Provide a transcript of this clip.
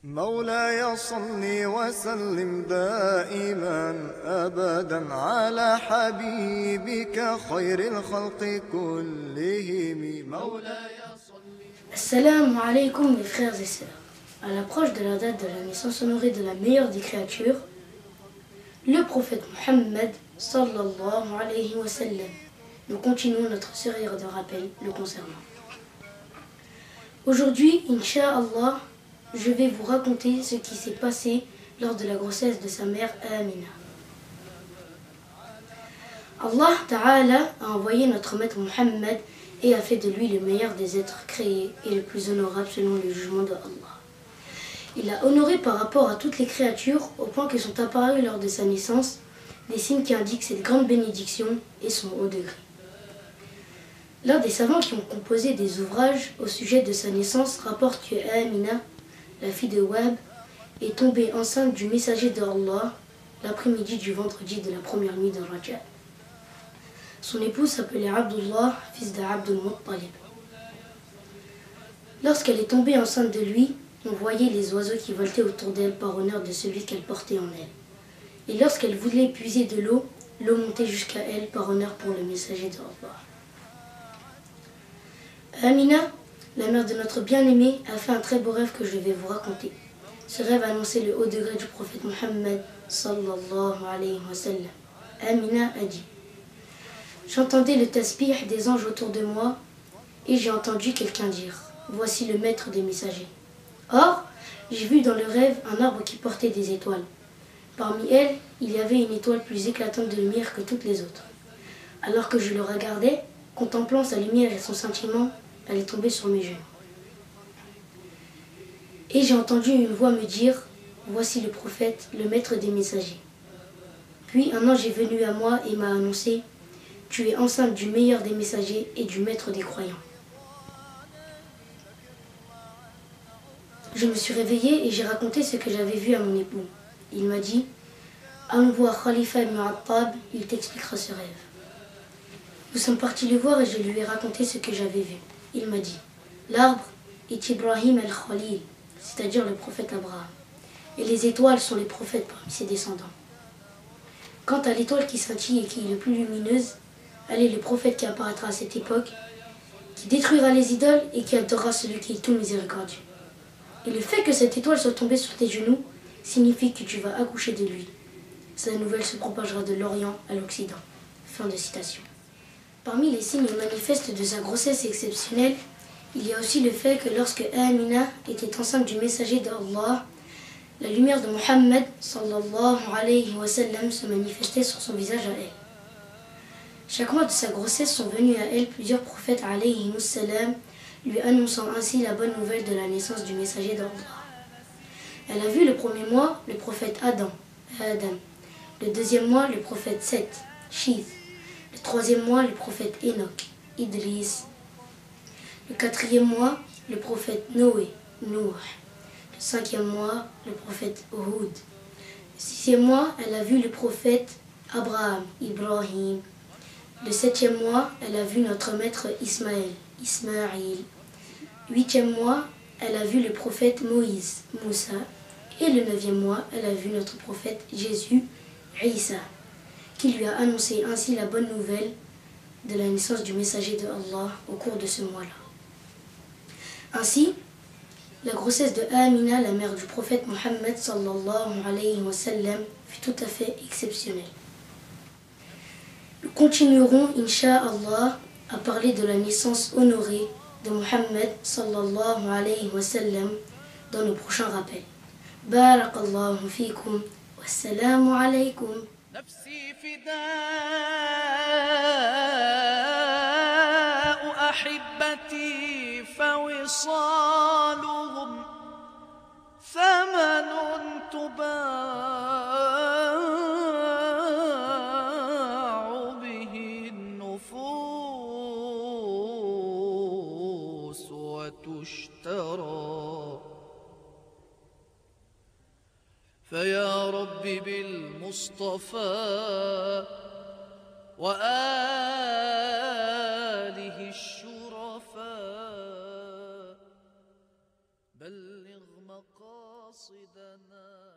مولاي صل وسلم دائما أبدا على حبيبك خير الخلق كلهم مولاي صل. Assalamu alaikum mes frères et sœurs. À l'approche de la date de la naissance honorée de la meilleure des créatures, le prophète Mohammed sallallahu alayhi wa sallam, nous continuons notre série de rappels le concernant. Aujourd'hui, Inch'Allah, je vais vous raconter ce qui s'est passé lors de la grossesse de sa mère Amina. Allah Ta'ala a envoyé notre maître Mohammed et a fait de lui le meilleur des êtres créés et le plus honorable selon le jugement de Allah. Il l'a honoré par rapport à toutes les créatures au point que sont apparus lors de sa naissance des signes qui indiquent cette grande bénédiction et son haut degré. L'un des savants qui ont composé des ouvrages au sujet de sa naissance rapporte que Amina, la fille de Wahb, est tombée enceinte du messager de Allah l'après-midi du vendredi de la première nuit de Rajab. Son épouse s'appelait Abdullah, fils d'Abdul Muttalib. Lorsqu'elle est tombée enceinte de lui, on voyait les oiseaux qui voletaient autour d'elle par honneur de celui qu'elle portait en elle. Et lorsqu'elle voulait puiser de l'eau, l'eau montait jusqu'à elle par honneur pour le messager de Allah. Amina, la mère de notre bien-aimé, a fait un très beau rêve que je vais vous raconter. Ce rêve annonçait le haut degré du prophète Mohammed sallallahu alayhi wa sallam. Amina a dit: j'entendais le tasbih des anges autour de moi et j'ai entendu quelqu'un dire: voici le maître des messagers. Or, j'ai vu dans le rêve un arbre qui portait des étoiles. Parmi elles, il y avait une étoile plus éclatante de lumière que toutes les autres. Alors que je le regardais, contemplant sa lumière et son scintillement, elle est tombée sur mes genoux. Et j'ai entendu une voix me dire: voici le prophète, le maître des messagers. Puis un ange est venu à moi et m'a annoncé: tu es enceinte du meilleur des messagers et du maître des croyants. Je me suis réveillée et j'ai raconté ce que j'avais vu à mon époux. Il m'a dit: allons voir Khalifa ibn Attab, il t'expliquera ce rêve. Nous sommes partis le voir et je lui ai raconté ce que j'avais vu. Il m'a dit: l'arbre est Ibrahim al-Khalil, c'est-à-dire le prophète Abraham, et les étoiles sont les prophètes parmi ses descendants. Quant à l'étoile qui scintille et qui est le plus lumineuse, elle est le prophète qui apparaîtra à cette époque, qui détruira les idoles et qui adorera celui qui est tout miséricordieux. Et le fait que cette étoile soit tombée sur tes genoux signifie que tu vas accoucher de lui. Sa nouvelle se propagera de l'Orient à l'Occident. Fin de citation. Parmi les signes manifestes de sa grossesse exceptionnelle, il y a aussi le fait que lorsque Amina était enceinte du messager d'Allah, la lumière de Mohammed sallallahu alayhi wa sallam se manifestait sur son visage à elle. Chaque mois de sa grossesse sont venus à elle plusieurs prophètes alayhi salam, lui annonçant ainsi la bonne nouvelle de la naissance du messager d'Allah. Elle a vu le premier mois le prophète Adam, le deuxième mois le prophète Seth, Shith, le troisième mois le prophète Enoch, Idris, le quatrième mois le prophète Noé, Nuh, le cinquième mois le prophète Hud, le sixième mois elle a vu le prophète Abraham, Ibrahim, le septième mois elle a vu notre maître Ismaël, Ismaïl. Huitième mois, elle a vu le prophète Moïse, Moussa, et le neuvième mois, elle a vu notre prophète Jésus, Isa, qui lui a annoncé ainsi la bonne nouvelle de la naissance du messager de Allah au cours de ce mois-là. Ainsi, la grossesse de Amina, la mère du prophète Mohammed sallallahu alayhi wa sallam, fut tout à fait exceptionnelle. Nous continuerons, Inch'Allah, à parler de la naissance honorée de Mohammed sallallahu alayhi wa sallam dans nos prochains rappels. Barakallahu fikum, wassalamu alaykum. نفسي فداء أحبتي فوصالهم ثمن تباع به النفوس وتشترى فيا رب بالمصطفى وآله الشرفاء بلغ مقام مقاصدنا